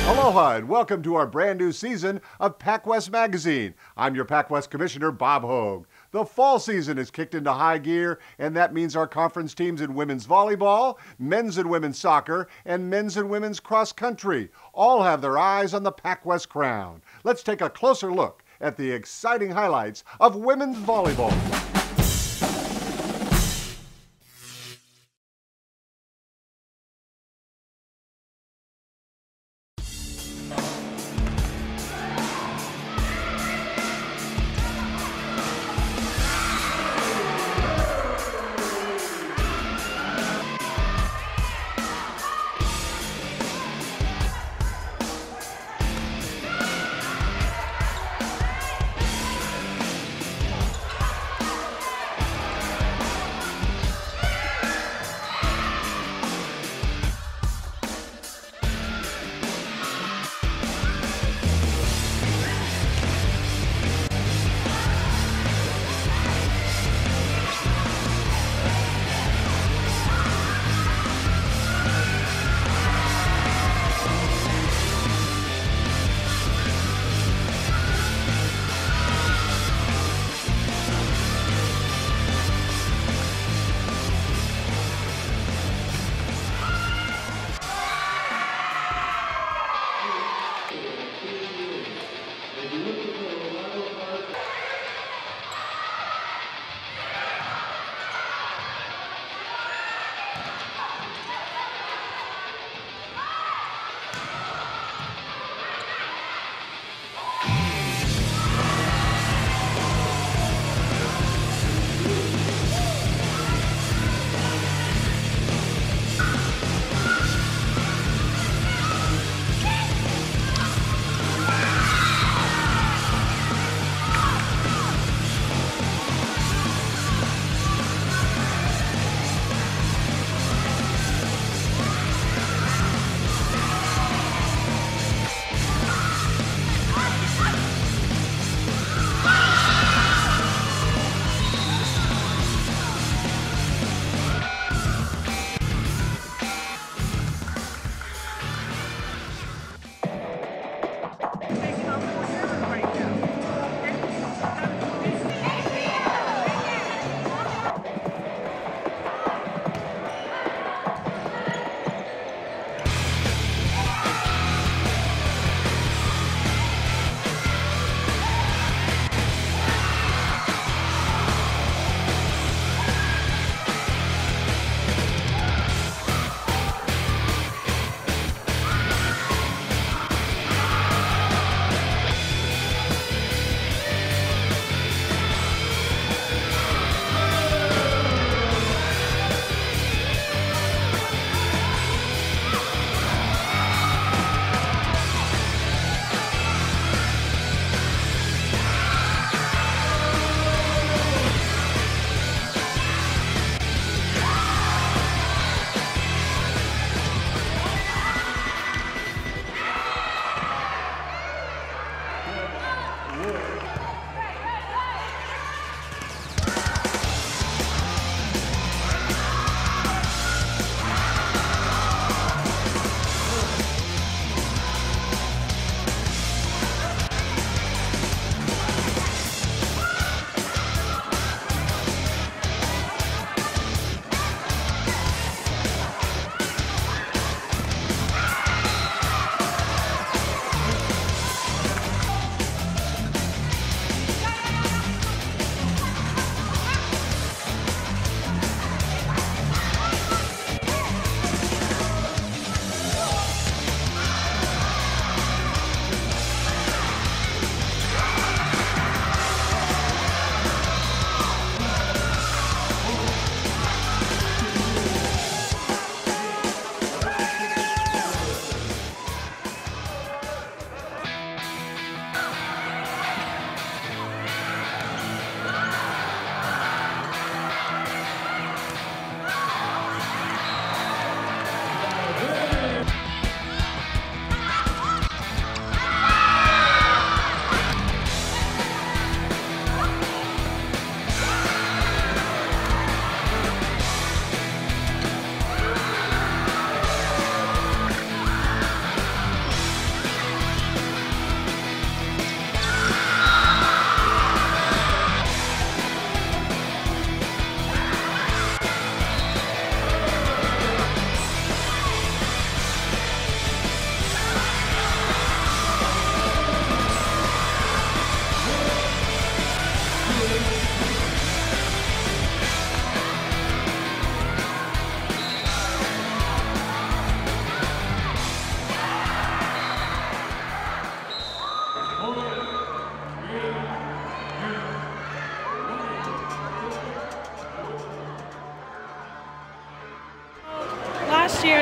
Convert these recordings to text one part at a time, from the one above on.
Aloha and welcome to our brand new season of PacWest Magazine. I'm your PacWest Commissioner, Bob Hogue. The fall season is kicked into high gear, and that means our conference teams in women's volleyball, men's and women's soccer, and men's and women's cross country all have their eyes on the PacWest crown. Let's take a closer look at the exciting highlights of women's volleyball.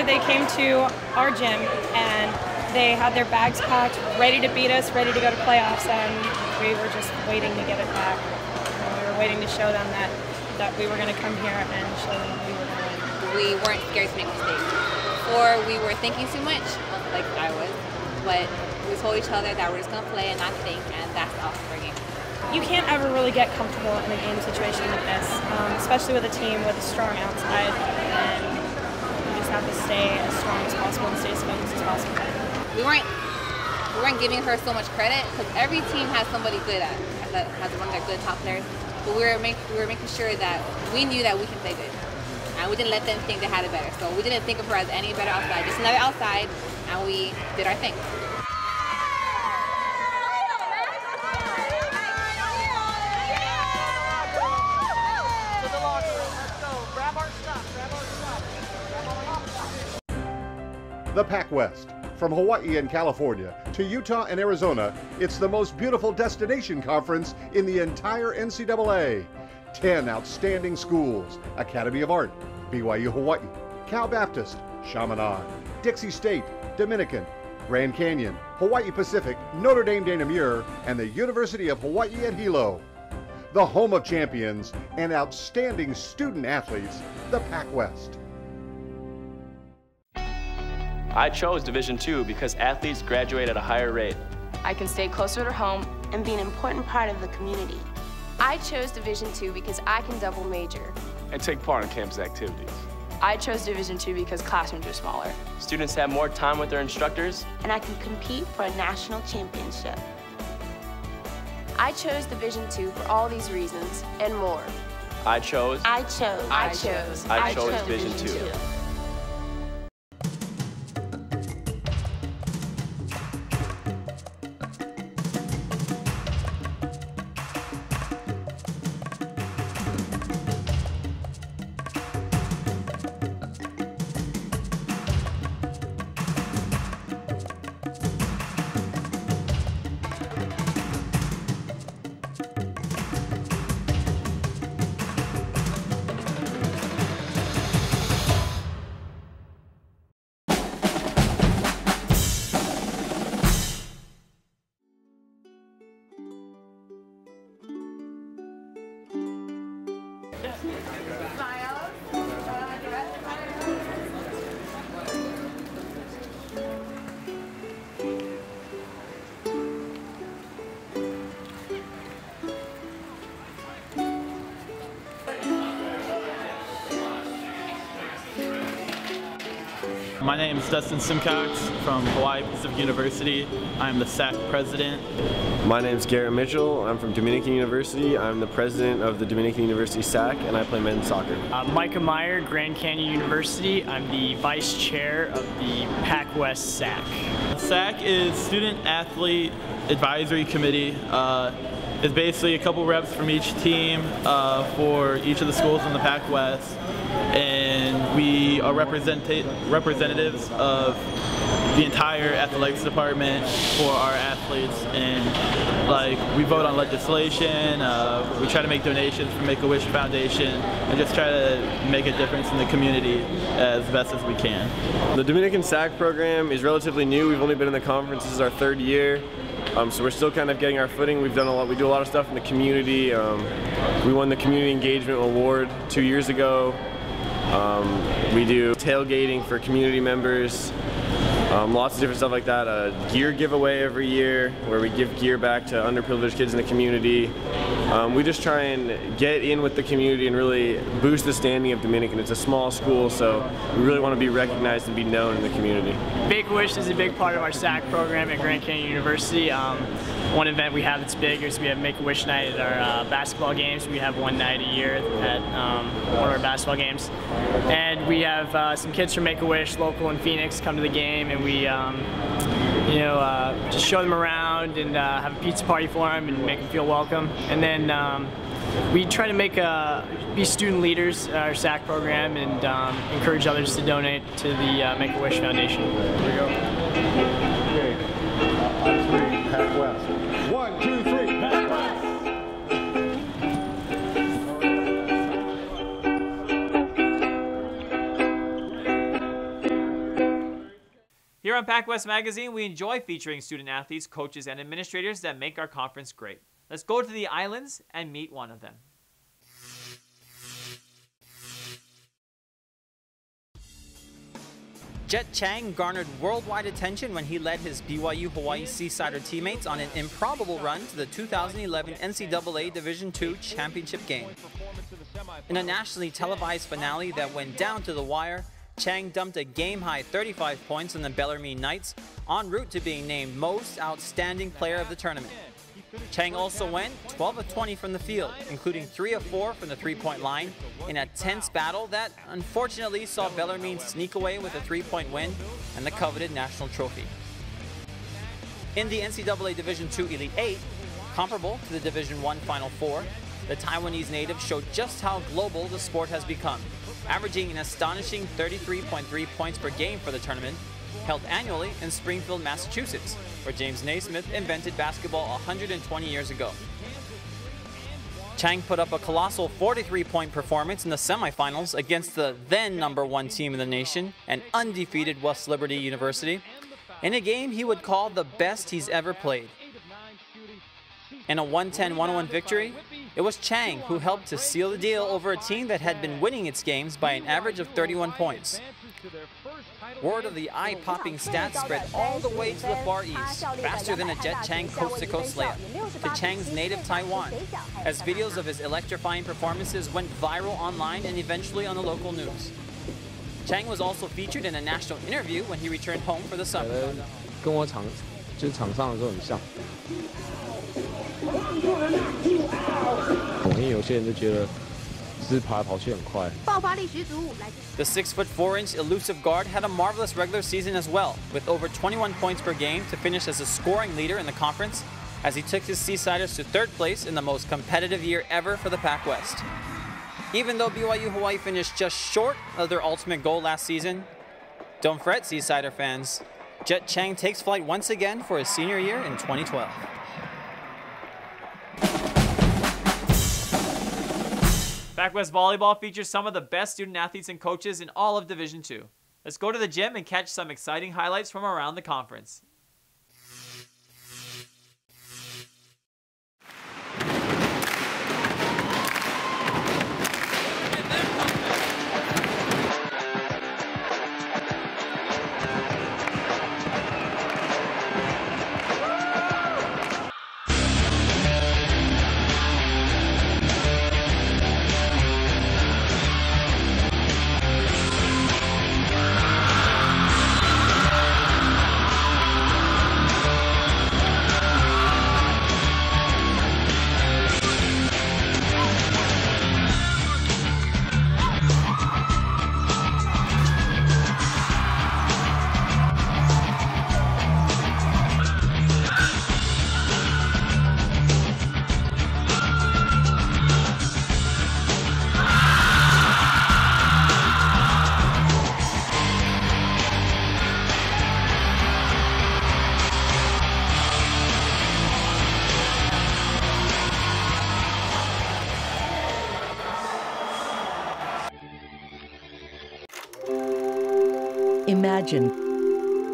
they came to our gym and they had their bags packed, ready to beat us, ready to go to playoffs, and we were just waiting to get it back. We were waiting to show them that we were going to come here and show them that we were going to win. We weren't scared to make mistakes. Before, we were thinking too much, like I was, but we told each other that we're just going to play and not think, and that's all for game. You can't ever really get comfortable in a game situation like this, especially with a team with a strong outside, and you just have to stay as strong as possible and stay as focused as possible. We weren't giving her so much credit because every team has somebody good at that has one of their good top players, but we were making sure that we knew that we can play good, and we didn't let them think they had it better. So we didn't think of her as any better outside, just another outside, and we did our thing. The PacWest. From Hawaii and California to Utah and Arizona, it's the most beautiful destination conference in the entire NCAA. 10 outstanding schools: Academy of Art, BYU-Hawai'i, Cal Baptist, Chaminade, Dixie State, Dominican, Grand Canyon, Hawaii Pacific, Notre Dame de Namur, and the University of Hawaii at Hilo. The home of champions and outstanding student athletes, the PacWest. I chose Division II because athletes graduate at a higher rate. I can stay closer to home and be an important part of the community. I chose Division II because I can double major and take part in campus activities. I chose Division II because classrooms are smaller. Students have more time with their instructors. And I can compete for a national championship. I chose Division II for all these reasons and more. I chose Division II. My name is Dustin Simcox from Hawaii Pacific University. I'm the SAC president. My name is Garrett Mitchell. I'm from Dominican University. I'm the president of the Dominican University SAC, and I play men's soccer. Micah Meyer, Grand Canyon University. I'm the vice chair of the PacWest SAC. SAC is Student Athlete Advisory Committee. It's basically a couple reps from each team for each of the schools in the PacWest, and we are representatives of the entire athletics department for our athletes, and we vote on legislation, we try to make donations for Make-A-Wish Foundation, and just try to make a difference in the community as best as we can. The Dominican SAC program is relatively new. We've only been in the conference, this is our third year. So we're still kind of getting our footing. We do a lot of stuff in the community. We won the Community Engagement Award 2 years ago. We do tailgating for community members, lots of different stuff like that. A gear giveaway every year where we give gear back to underprivileged kids in the community. We just try and get in with the community and really boost the standing of Dominican. It's a small school, so we really want to be recognized and be known in the community. Make-A-Wish is a big part of our SAC program at Grand Canyon University. One event we have that's big is we have Make-A-Wish night at our basketball games. We have one night a year at one of our basketball games. And we have some kids from Make-A-Wish, local in Phoenix, come to the game, and we just show them around and have a pizza party for them and make them feel welcome. And then we try to be student leaders in our SAC program and encourage others to donate to the Make-A-Wish Foundation. Here we go. Okay. On three, PacWest. 1, 2, 3, PacWest. Here on PacWest Magazine, we enjoy featuring student athletes, coaches, and administrators that make our conference great. Let's go to the islands and meet one of them. Jet Chang garnered worldwide attention when he led his BYU-Hawai'i Seasider teammates on an improbable run to the 2011 NCAA Division II championship game. In a nationally televised finale that went down to the wire, Chang dumped a game-high 35 points on the Bellarmine Knights, en route to being named Most Outstanding Player of the tournament. Chang also went 12 of 20 from the field, including 3 of 4 from the three-point line, in a tense battle that unfortunately saw Bellarmine sneak away with a 3-point win and the coveted national trophy. In the NCAA Division II Elite 8, comparable to the Division I Final Four, the Taiwanese native showed just how global the sport has become, averaging an astonishing 33.3 points per game for the tournament, held annually in Springfield, Massachusetts, where James Naismith invented basketball 120 years ago. Chang put up a colossal 43-point performance in the semifinals against the then #1 team in the nation, an undefeated West Liberty University, in a game he would call the best he's ever played. In a 110-101 victory, it was Chang who helped to seal the deal over a team that had been winning its games by an average of 31 points. Word of the eye-popping stats spread all the way to the Far East, faster than a Jet Chang coast-to-coast layup, to Chang's native Taiwan, as videos of his electrifying performances went viral online and eventually on the local news. Chang was also featured in a national interview when he returned home for the summer. 跟我场上的时候很像。因为有些人就觉得是跑来跑去很快。The 6'4" elusive guard had a marvelous regular season as well, with over 21 points per game to finish as a scoring leader in the conference, as he took his Seasiders to 3rd place in the most competitive year ever for the PacWest. Even though BYU-Hawai'i finished just short of their ultimate goal last season, don't fret, Seasider fans. Jet Chang takes flight once again for his senior year in 2012. PacWest Volleyball features some of the best student athletes and coaches in all of Division II. Let's go to the gym and catch some exciting highlights from around the conference.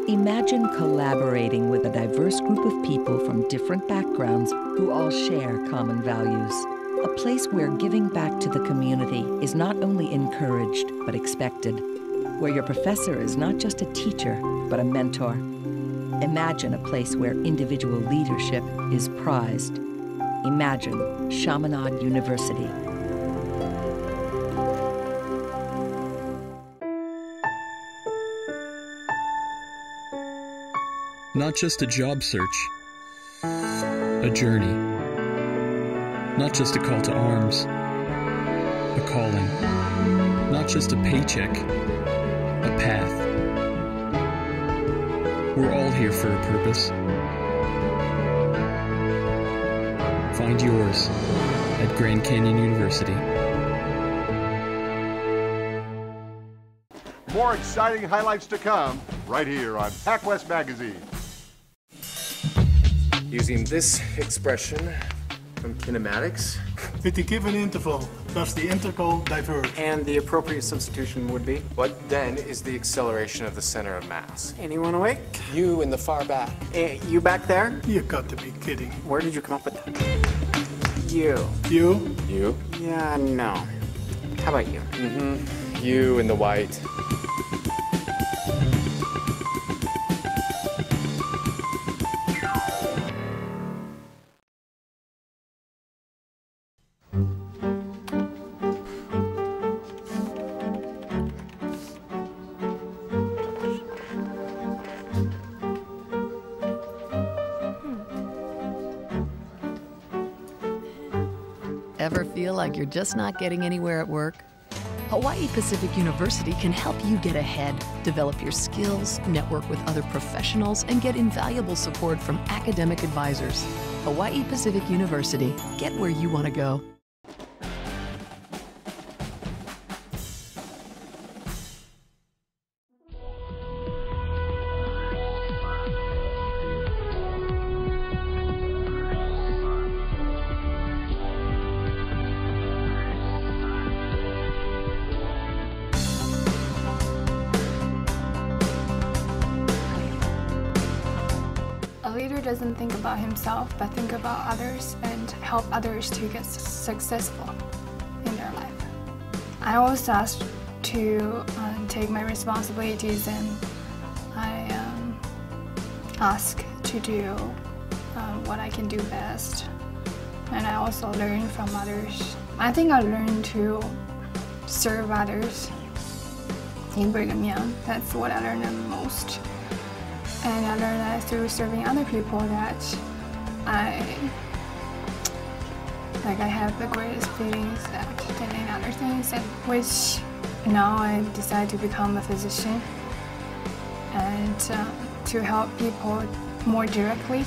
Imagine collaborating with a diverse group of people from different backgrounds who all share common values. A place where giving back to the community is not only encouraged, but expected. Where your professor is not just a teacher, but a mentor. Imagine a place where individual leadership is prized. Imagine Chaminade University. Not just a job search, a journey. Not just a call to arms, a calling. Not just a paycheck, a path. We're all here for a purpose. Find yours at Grand Canyon University. More exciting highlights to come right here on PacWest Magazine. Using this expression, Kinematics. With the given interval, does the integral diverge? And the appropriate substitution would be? What then is the acceleration of the center of mass? Anyone awake? You in the far back. You back there? You got to be kidding. Where did you come up with that? You. You? You? Yeah, no. How about you? Mm-hmm. You in the white. Ever feel like you're just not getting anywhere at work? Hawaii Pacific University can help you get ahead, develop your skills, network with other professionals, and get invaluable support from academic advisors. Hawaii Pacific University. Get where you want to go. A leader doesn't think about himself, but think about others and help others to get successful in their life. I always ask to take my responsibilities, and I ask to do what I can do best. And I also learn from others. I think I learned to serve others in Brigham Young. That's what I learned the most. And I learned that through serving other people that I have the greatest feelings than in other things, and which now I decided to become a physician and to help people more directly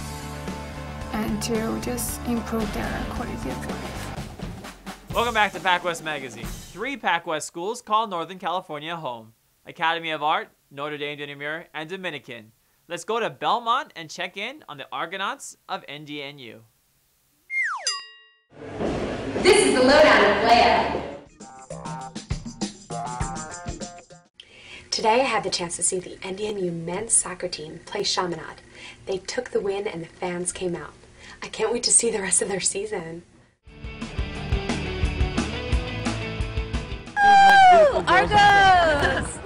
and to just improve their quality of life. Welcome back to PacWest Magazine. 3 PacWest schools call Northern California home: Academy of Art, Notre Dame de Namur, and Dominican. Let's go to Belmont and check in on the Argonauts of NDNU. This is the lowdown of Leia. Today I had the chance to see the NDNU men's soccer team play Chaminade. They took the win and the fans came out. I can't wait to see the rest of their season. Woo! Argos!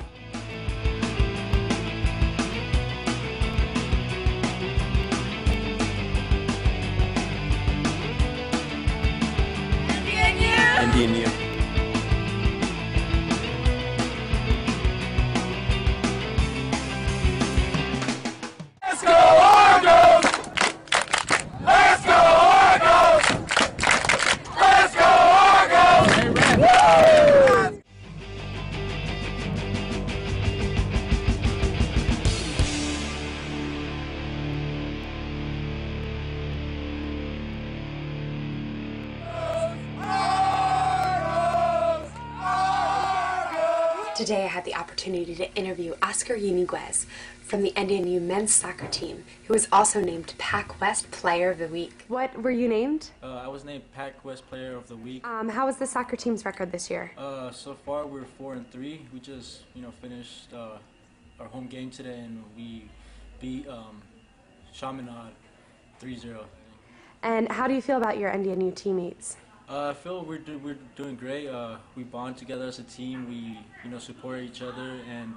NDNU. Let's go Argos! Let's go Argos! Let's go Argos! Woo! Today I had the opportunity to interview Oscar Yaniguez from the NDNU men's soccer team, who was also named PacWest Player of the Week. What were you named? I was named PacWest Player of the Week. How was the soccer team's record this year? So far we're 4-3. We just finished our home game today, and we beat Chaminade 3-0. And how do you feel about your NDNU teammates? I feel we're doing great. We bond together as a team. We support each other, and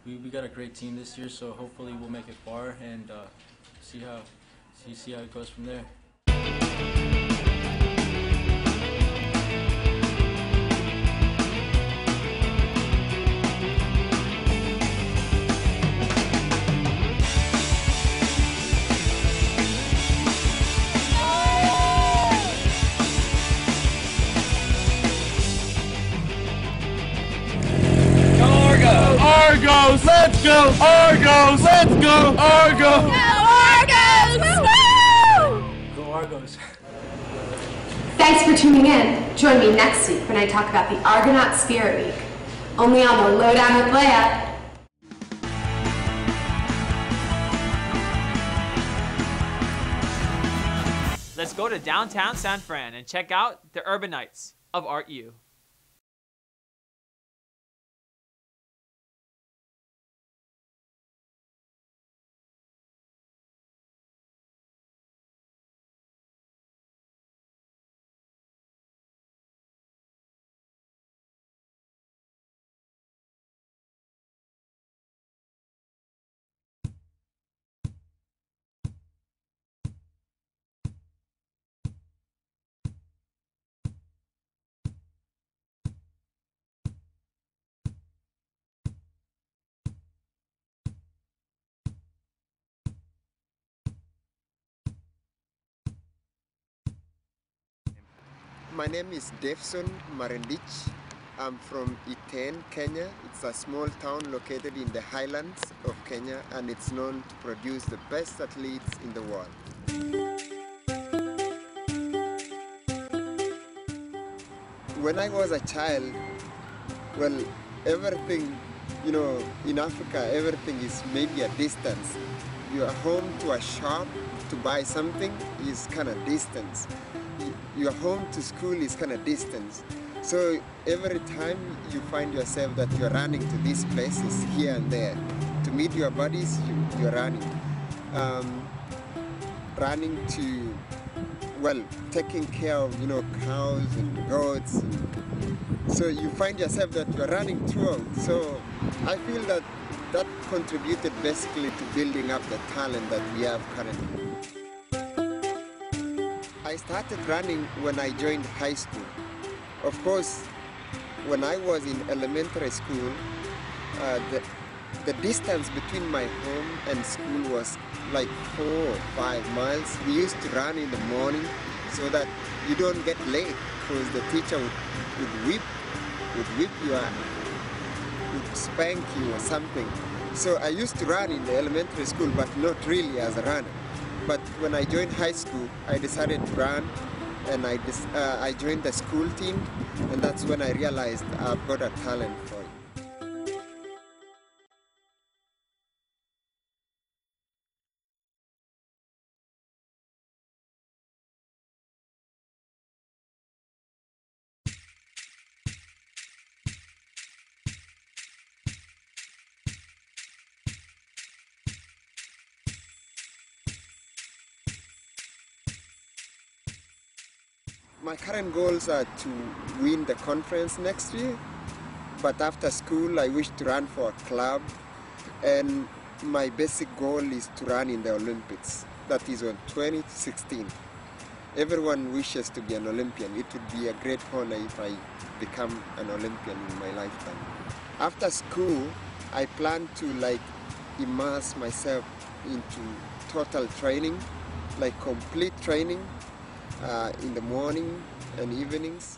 we got a great team this year. So hopefully we'll make it far and see how it goes from there. Argos, let's go! Argos, let's go! Argos! Go Argos! Woo! Go Argos! Thanks for tuning in. Join me next week when I talk about the Argonaut Spirit Week, only on the Lowdown with Leia. Let's go to downtown San Fran and check out the Urban Knights of Art U. My name is Daveson Marindich. I'm from Iten, Kenya. It's a small town located in the highlands of Kenya, and it's known to produce the best athletes in the world. When I was a child, well, everything, you know, in Africa, everything is maybe a distance. Your home to a shop to buy something is kind of distance. Your home to school is kind of distance. So every time you find yourself that you're running to these places here and there, to meet your buddies, you're running. Running to, well, taking care of, you know, cows and goats. So you find yourself that you're running throughout. So I feel that that contributed basically to building up the talent that we have currently. I started running when I joined high school. Of course, when I was in elementary school, the distance between my home and school was like 4 or 5 miles. We used to run in the morning so that you don't get late, because the teacher would whip you, would spank you or something. So I used to run in the elementary school, but not really as a runner. But when I joined high school, I decided to run, and I joined the school team, and that's when I realized I've got a talent for it. My current goals are to win the conference next year, but after school I wish to run for a club, and my basic goal is to run in the Olympics. That is on 2016. Everyone wishes to be an Olympian. It would be a great honor if I become an Olympian in my lifetime. After school, I plan to immerse myself into total training, like complete training, in the morning and evenings.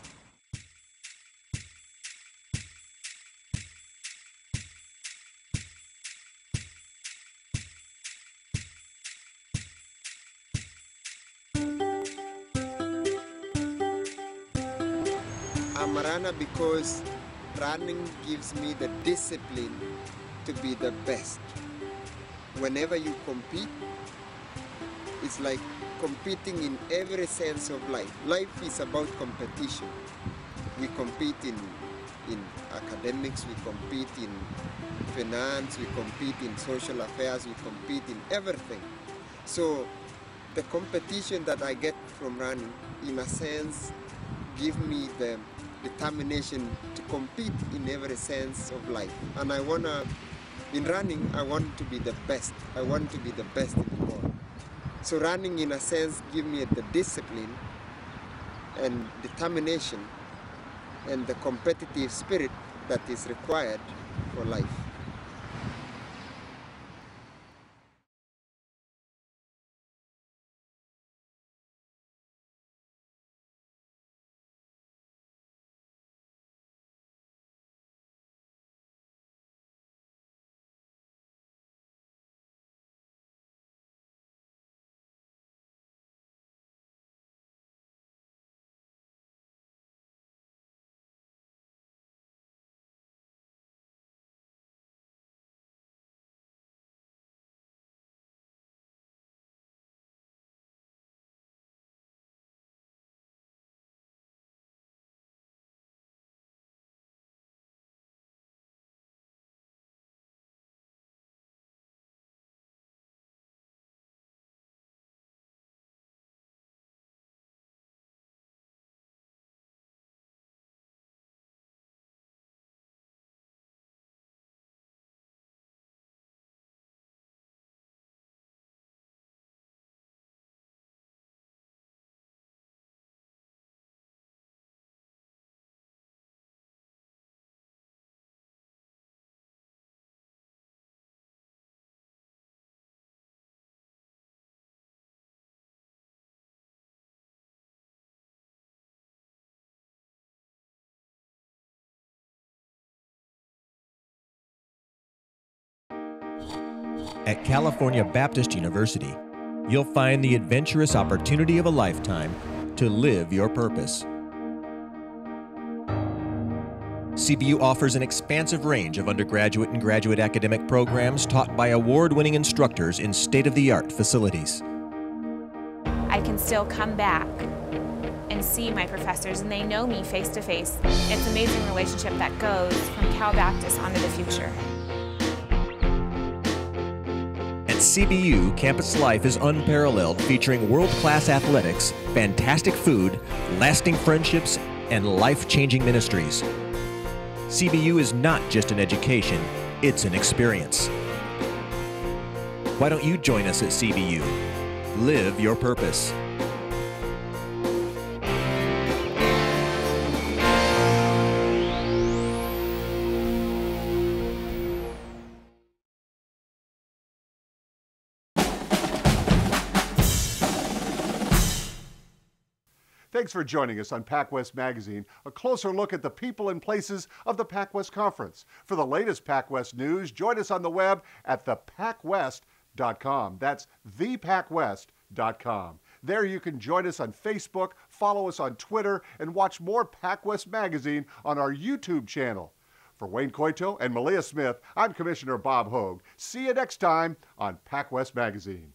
I'm a runner because running gives me the discipline to be the best. Whenever you compete, it's like competing in every sense of life. Life is about competition. We compete in academics, we compete in finance, we compete in social affairs, we compete in everything. So the competition that I get from running, in a sense, give me the determination to compete in every sense of life. And in running, I want to be the best. I want to be the best in the world. So running, in a sense, gives me the discipline and determination and the competitive spirit that is required for life. At California Baptist University, you'll find the adventurous opportunity of a lifetime to live your purpose. CBU offers an expansive range of undergraduate and graduate academic programs taught by award-winning instructors in state-of-the-art facilities. I can still come back and see my professors, and they know me face to face. It's an amazing relationship that goes from Cal Baptist onto the future. At CBU, campus life is unparalleled, featuring world-class athletics, fantastic food, lasting friendships, and life-changing ministries. CBU is not just an education, it's an experience. Why don't you join us at CBU? Live your purpose. Thanks for joining us on PacWest Magazine, a closer look at the people and places of the PacWest Conference. For the latest PacWest news, join us on the web at thepacwest.com. That's thepacwest.com. There you can join us on Facebook, follow us on Twitter, and watch more PacWest Magazine on our YouTube channel. For Wayne Coito and Malia Smith, I'm Commissioner Bob Hogue. See you next time on PacWest Magazine.